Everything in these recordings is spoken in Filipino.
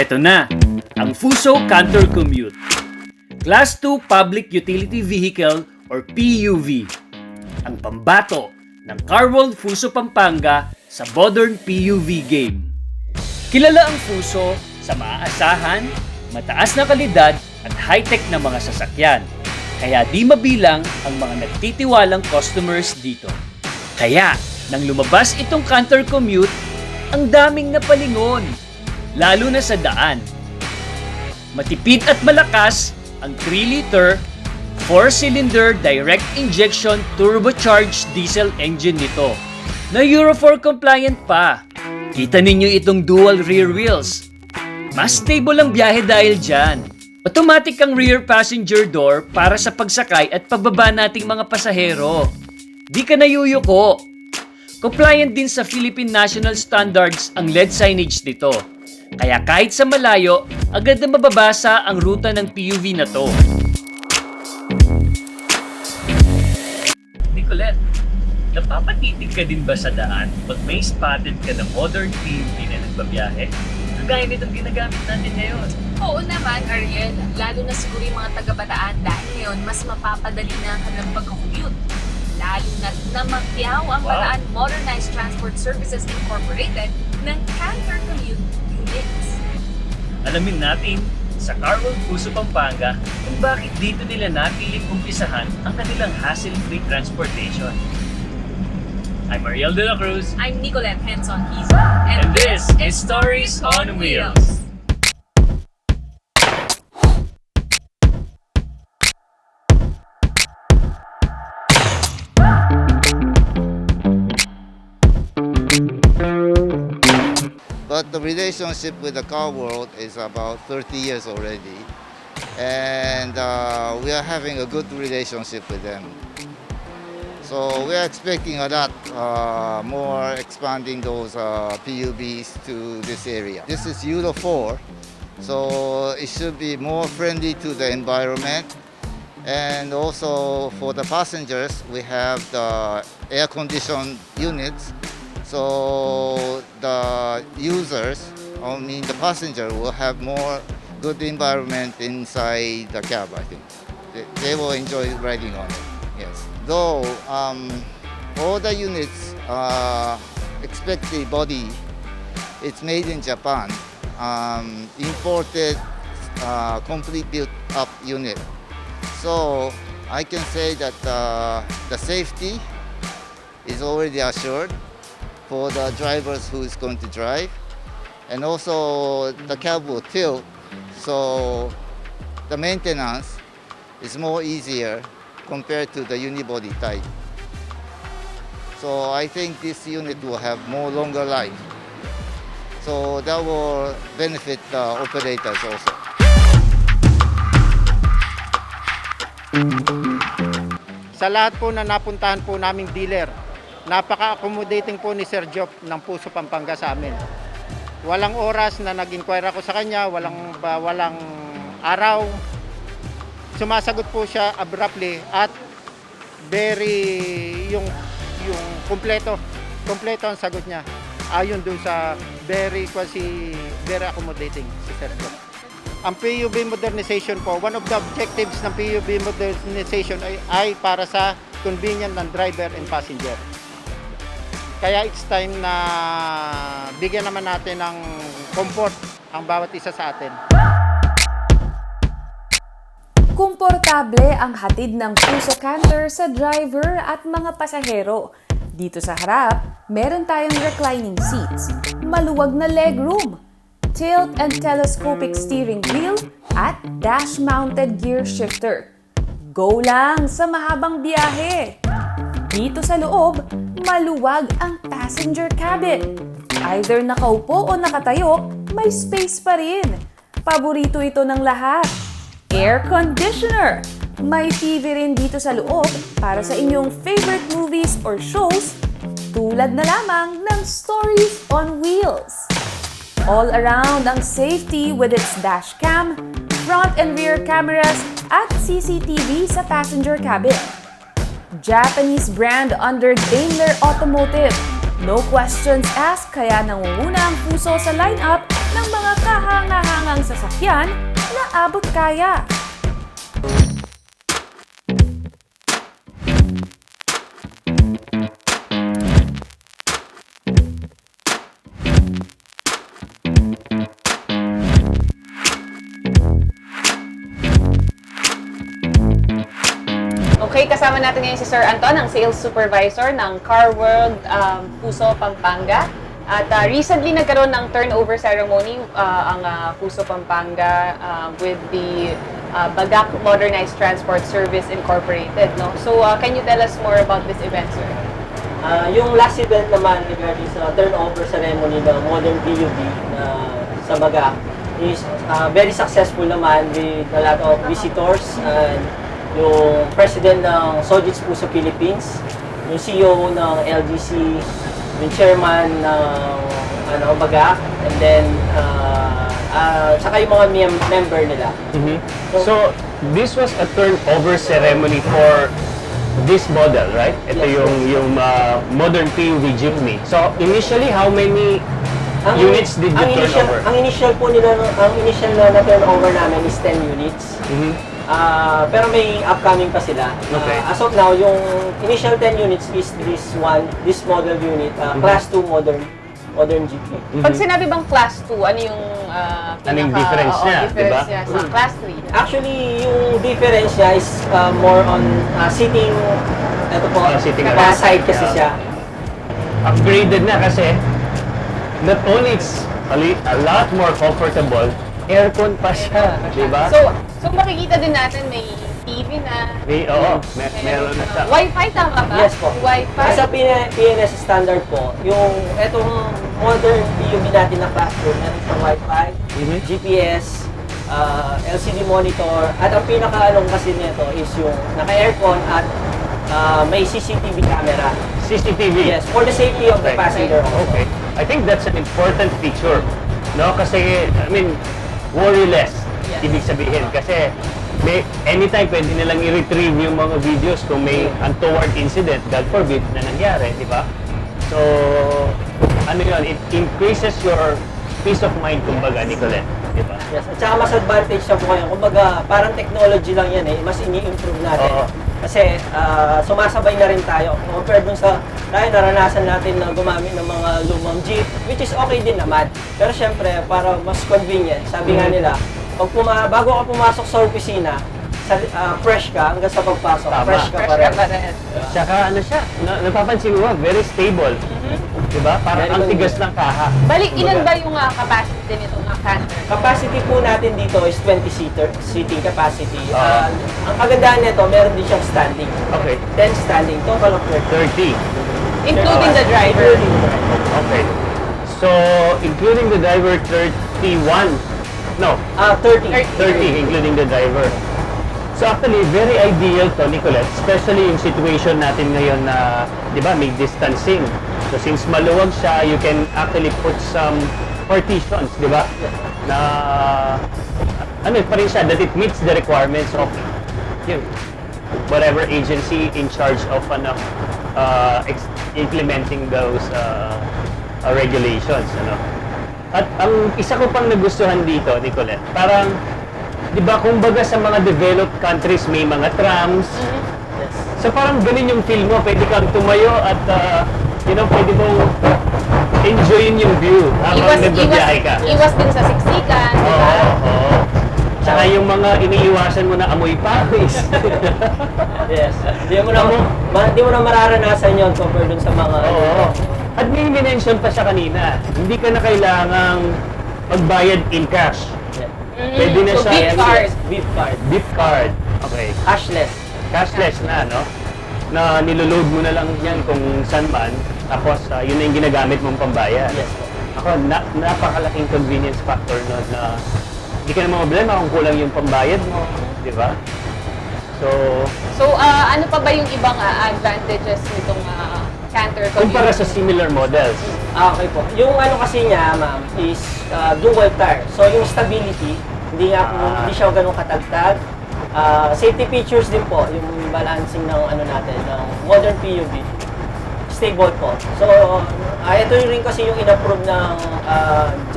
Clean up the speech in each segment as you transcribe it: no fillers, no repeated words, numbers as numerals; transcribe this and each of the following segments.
Heto na, ang Fuso Canter Commute. Class 2 Public Utility Vehicle or PUV. Ang pambato ng Car World Fuso Pampanga sa modern PUV game. Kilala ang Fuso sa maaasahan, mataas na kalidad at high-tech na mga sasakyan. Kaya di mabilang ang mga nagtitiwalang customers dito. Kaya, nang lumabas itong Canter Commute, ang daming napalingon, lalo na sa daan. Matipid at malakas ang 3-liter, 4-cylinder direct injection turbocharged diesel engine nito na Euro 4 compliant pa. Kita ninyo itong dual rear wheels. Mas stable ang biyahe dahil dyan. Automatic ang rear passenger door para sa pagsakay at pagbaba nating mga pasahero. Di ka nayuyuko. Compliant din sa Philippine National Standards ang LED signage nito. Kaya kahit sa malayo, agad na mababasa ang ruta ng PUV na to. Nicolette, napapatitig ka din ba sa daan pag may spotted ka na modern PUV na nagbabiyahe? Kagaya nitong ginagamit natin ngayon. Oo naman, Ariel. Lalo na siguro yung mga taga-Bataan dahil ngayon mas mapapadali na ang kanilang pag-commute. Lalo na mangyaw ang Bataan Modernized Transport Services Incorporated ng Canter Commute Units. Alamin natin sa Car World Fuso Pampanga kung bakit dito nila napiling umpisahan ang kanilang hassle-free transportation. I'm Ariel de la Cruz. I'm Nicolette Henson Hizo. And this is Stories on Wheels. But the relationship with the car world is about 30 years already. And we are having a good relationship with them. So we are expecting a lot more expanding those PUVs to this area. This is Euro 4, so it should be more friendly to the environment. And also for the passengers, we have the air-conditioned units. So the users, I mean the passenger, will have more good environment inside the cab, I think. They will enjoy riding on it, yes. Though all the units expect the body, it's made in Japan, imported, complete built up unit. So I can say that the safety is already assured for the drivers who is going to drive, and also the cab will tilt, so the maintenance is more easier compared to the unibody type. So I think this unit will have more longer life. So that will benefit the operators also. Sa lahat po na napuntahan po naming dealer, napaka-accommodating po ni Sir Job ng Fuso Pampanga sa amin. Walang oras na nag-inquire ako sa kanya, walang araw. Sumasagot po siya abruptly at yung kompleto ang sagot niya. Ayon dun sa very accommodating si Sir Job. Ang PUV modernization po, one of the objectives ng PUV modernization ay para sa convenience ng driver and passenger. Kaya it's time na bigyan naman natin ng comfort ang bawat isa sa atin. Komportable ang hatid ng Fuso Canter sa driver at mga pasahero. Dito sa harap, meron tayong reclining seats, maluwag na legroom, tilt and telescopic steering wheel, at dash-mounted gear shifter. Go lang sa mahabang biyahe! Dito sa loob, maluwag ang passenger cabin. Either nakaupo o nakatayo, may space pa rin. Paborito ito ng lahat. Air conditioner! May TV rin dito sa loob para sa inyong favorite movies or shows tulad na lamang ng Stories on Wheels. All around ang safety with its dash cam, front and rear cameras at CCTV sa passenger cabin. Japanese brand under Daimler Automotive. No questions asked kaya nangunguna ang Fuso sa lineup ng ng mga kahanga-hangang sasakyan na abot kaya. Okay, kasama natin ngayon si Sir Anton, ang Sales Supervisor ng Car World Puso, Pampanga. At recently nagkaroon ng turnover ceremony ang Puso, Pampanga with the Bagak Modernized Transport Service Incorporated. No? So, can you tell us more about this event, sir? Yung last event naman regarding sa turnover ceremony ng Modern PUV sa Bagak is very successful naman with a lot of visitors and yung president ng Sojitz Puso Philippines, yung CEO ng LGC, yung chairman ng Bagak, and then saka yung mga member nila. So, this was a turnover ceremony for this model, right? Ito Yes, yung modern PUV jeepney. So, initially, how many units did you turn over? Ang initial na turnover namin is 10 units. Pero may upcoming pa sila. Okay. As of now, yung initial 10 units is this model unit, class 2 modern jeepney. Pag sinabi bang Class 2, ano yung Anong difference niya, difference diba? niya sa Class 3? Actually, yung difference niya is more on seating. Ito po, Seating side kasi yeah. siya. Upgraded na kasi not only it's a lot more comfortable, aircon pa siya, di ba? So makikita din natin may TV na. Meron na siya. Wi-Fi, tama ba? Yes po. Wi-Fi. Sa PNS standard po, yung etong modern PUV natin na classroom, meron siyang Wi-Fi, GPS, LCD monitor, at ang pinaka-anong kasi nito is yung naka-aircon at may CCTV camera. CCTV. Yes, for the safety of the passenger also. Okay. I think that's an important feature. No? Kasi, I mean, worry less. Yes. Ibig sabihin. Kasi, anytime pwede nilang i-retrieve yung mga videos kung may untoward incident, God forbid, na nangyari, di ba? So, ano yun, it increases your peace of mind, kumbaga, Nicolette. Di ba? Yes, at saka mas advantage siya po ngayon. Kumbaga, parang technology lang yan mas ini-improve natin. Oo. Kasi sumasabay na rin tayo. Compared dun sa naranasan natin na gumamit ng mga lumang jeep, which is okay din naman. Pero syempre, para mas convenient, sabi nga nila, bago ka pumasok sa opisina, fresh ka hanggang sa pagpasok. Tama. Fresh ka pa Fresh rin. ka pa rin. Tsaka ano siya, napapansin mo, very stable. Di ba? Parang Very ang good. tigas ng kaha. Balik, ilan Kumbaga. ba yung capacity nito ng canter? Capacity po natin dito is 20 seating capacity. Ah. Ang kagandahan nito, meron din siyang standing. Okay. 10 standing, total of 30. 30. Including the driver. Including the driver. Okay. So, including the driver, 31. No, 30. 30, including the driver. So actually, very ideal to, Nicolette, especially yung situation natin ngayon na, di ba, may distancing. So since maluwag siya, you can actually put some partitions, di ba? Na, ano pa rin siya, that it meets the requirements of yun, whatever agency in charge of implementing those regulations, ano. At ang isa ko pang nagustuhan dito, Nicolette, parang, di ba, kumbaga sa mga developed countries may mga trams. Yes. So parang ganun yung feel mo, pwede kang tumayo at, pwede mong enjoyin yung view habang nagbabiyahe ka. Iwas din sa siksikan, di ba? Oo. Tsaka yung mga iniiwasan mo na amoy pawis. Yes. Hindi mo na mararanasan yon compared dun sa mga Oo. At may minention pa siya kanina, hindi ka na kailangang magbayad in cash. Pwede na So, siya. beep card. Beep card. Beep card. Okay. Cashless. Cashless na, no? Na niloload mo na lang yan kung saan man. Tapos, yun na yung ginagamit mong pambayad. Yes po. Ako, napakalaking convenience factor nun na hindi ka na problema kung kulang yung pambayad mo. Di ba? So, Ano pa ba yung ibang advantages nitong canter kumpara sa similar models. Okay po. Yung ano kasi niya, ma'am, is dual tire. So yung stability, hindi siya ganun katagtag. Safety features din po, yung balancing ng natin, ng modern PUV. Stable po. So, ito rin kasi yung in-approve ng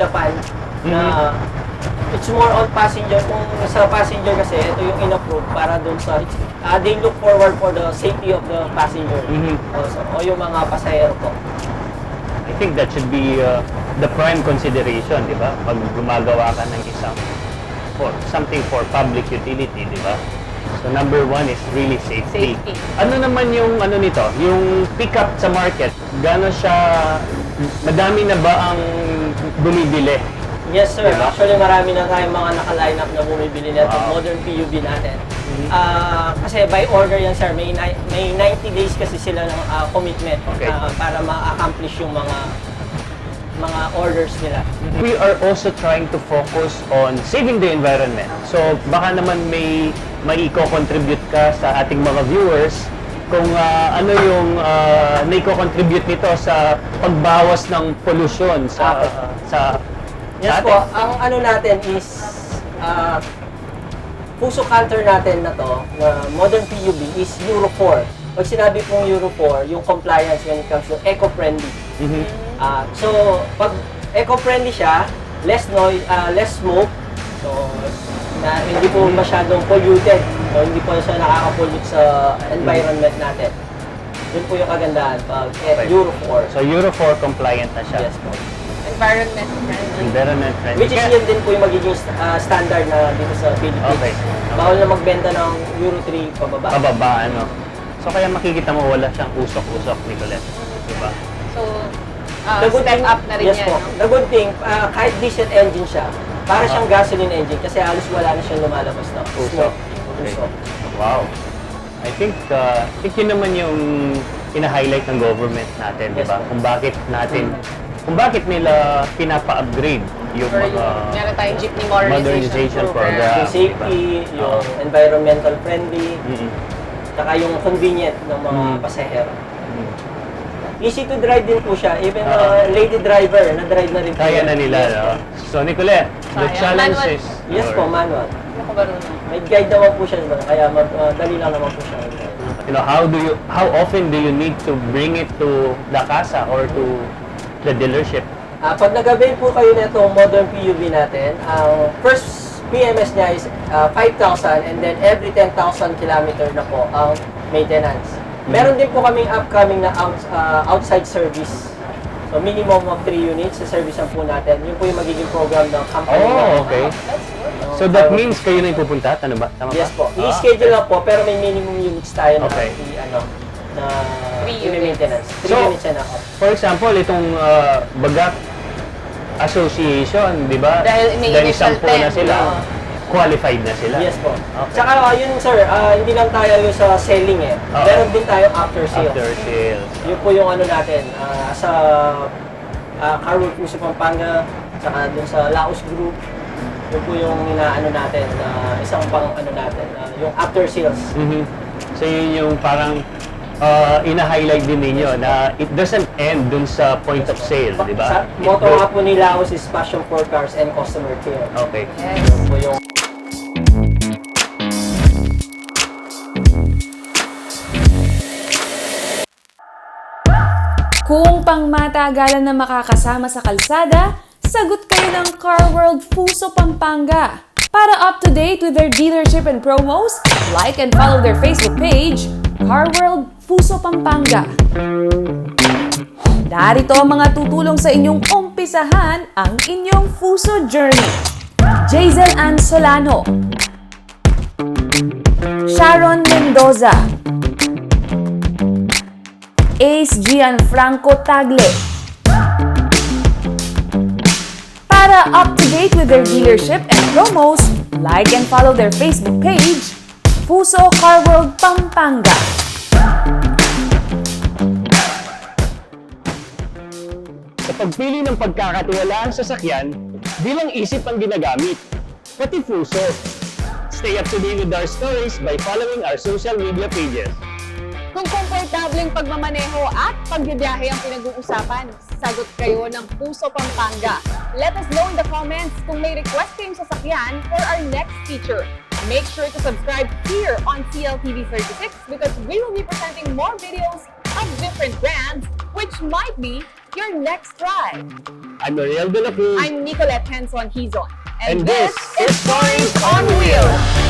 Japan na it's more on passenger. Kung sa passenger kasi, ito yung in-approve para dun sa, they look forward for the safety of the passenger also, o yung mga pasahero po. I think that should be the prime consideration, di ba? Pag gumagawa ka ng isang something for public utility, di ba? So number one is really safety. Ano naman yung ano nito? Yung pick-up sa market, gano'n siya, madami na ba ang bumibili? Yes sir, Diba? actually marami na tayong mga naka-line up na bumibili na itong modern PUV natin. Kasi by order yan sir, may 90 days kasi sila ng commitment Okay. para ma-accomplish yung mga orders nila. We are also trying to focus on saving the environment. So baka naman may i-contribute ka sa ating mga viewers kung ano yung na-contribute nito sa pagbawas ng pollution sa Yes po, ang ano natin is Fuso Canter natin na to, na modern PUV is Euro 4. Pag sinabi pong Euro 4, yung compliance when it comes to eco-friendly. So, pag eco-friendly siya, less noise, less smoke, so na hindi po masyadong polluted, so hindi po siya nakaka-pollute sa environment natin. Yun po yung kagandahan pag Euro 4. So Euro 4 compliant na siya. Yes po. Environment friendly. Environment friendly. Which is yun din po yung magiging standard na dito sa Philippines. Okay. Bawal na magbenta ng Euro 3 pababa. Pababa, ano. So kaya makikita mo wala siyang usok-usok, Nicolette. Diba? So, The good step thing- up na rin yes yan. po. No? The good thing, kahit diesel engine siya, para siyang gasoline engine kasi halos wala na siyang lumalabas na Usok. smoke. Okay. Usok. Wow. I think yun naman yung ina-highlight ng government natin, di Yes, ba? po. Kung bakit nila pinapa-upgrade yung Or mga meron tayong jeepney modernization program. Yung safety, Diba? yung environmental friendly, Mm-mm. saka yung convenient ng mga pasahero. Mm. Easy to drive din po siya. Even lady driver, na-drive na rin po. Kaya yan. na nila, Yes, no? po. So, Nicolette, the Sayang. challenge Manual. is... Yes po, manual. Hindi ko marunong. May guide naman po siya, diba? Kaya dali lang naman po siya. You know, how often do you need to bring it to the casa or to the dealership? Pag nag-avail po kayo na itong modern PUV natin, ang first PMS niya is 5,000 and then every 10,000 kilometer na po ang maintenance. Meron din po kaming upcoming na outside service. So minimum of 3 units sa service po natin. Yun po yung magiging program ng company. Oh, okay. So that means kayo na yung pupunta? Ano ba? Tama ba? Yes po. I-schedule lang po pero may minimum units tayo na Okay. na 3 maintenance. 3 So, units na ako. For example, itong Bagat Association, di ba? Dahil may initial 10 na 10, sila. oo. Qualified na sila. Yes po. Okay. Tsaka yun sir, hindi lang tayo yung sa selling Meron din tayo after sales. After sales. Yun po yung ano natin, sa Carworld Fuso Pampanga, tsaka dun sa Laos Group. Yun po yung inaano natin, isang pang ano natin, yung after sales. Mhm. So yun yung parang ina-highlight din ninyo na it doesn't end dun sa point of sale, di ba? Sa motto nga po ni Laos is passion for cars and customer care. Okay. Yun po yung Kung pangmatagalan na makakasama sa kalsada, sagot kayo ng Car World Fuso Pampanga. Para up to date with their dealership and promos, like and follow their Facebook page, Car World Fuso Pampanga. Narito ang mga tutulong sa inyong umpisahan ang inyong Fuso journey. Jazel Ann Solano, Sharon Mendoza, Ace Gianfranco Tagle. Para up to date with their dealership and promos, like and follow their Facebook page, Fuso Car World Pampanga. Sa pagpili ng pagkakatiwalaang sasakyan, di lang isip ang ginagamit, pati puso. Stay up to date with our stories by following our social media pages. Kung komportableng pagmamaneho at pagbibiyahe ang pinag-uusapan, sagot kayo ng Fuso Pampanga. Let us know in the comments kung may request kayong sasakyan for our next feature. Make sure to subscribe here on CLTV 36 because we will be presenting more videos of different brands which might be your next ride. I'm Ariel de la Cruz. I'm Nicolette Henson Hizon. And this is Points on Wheels.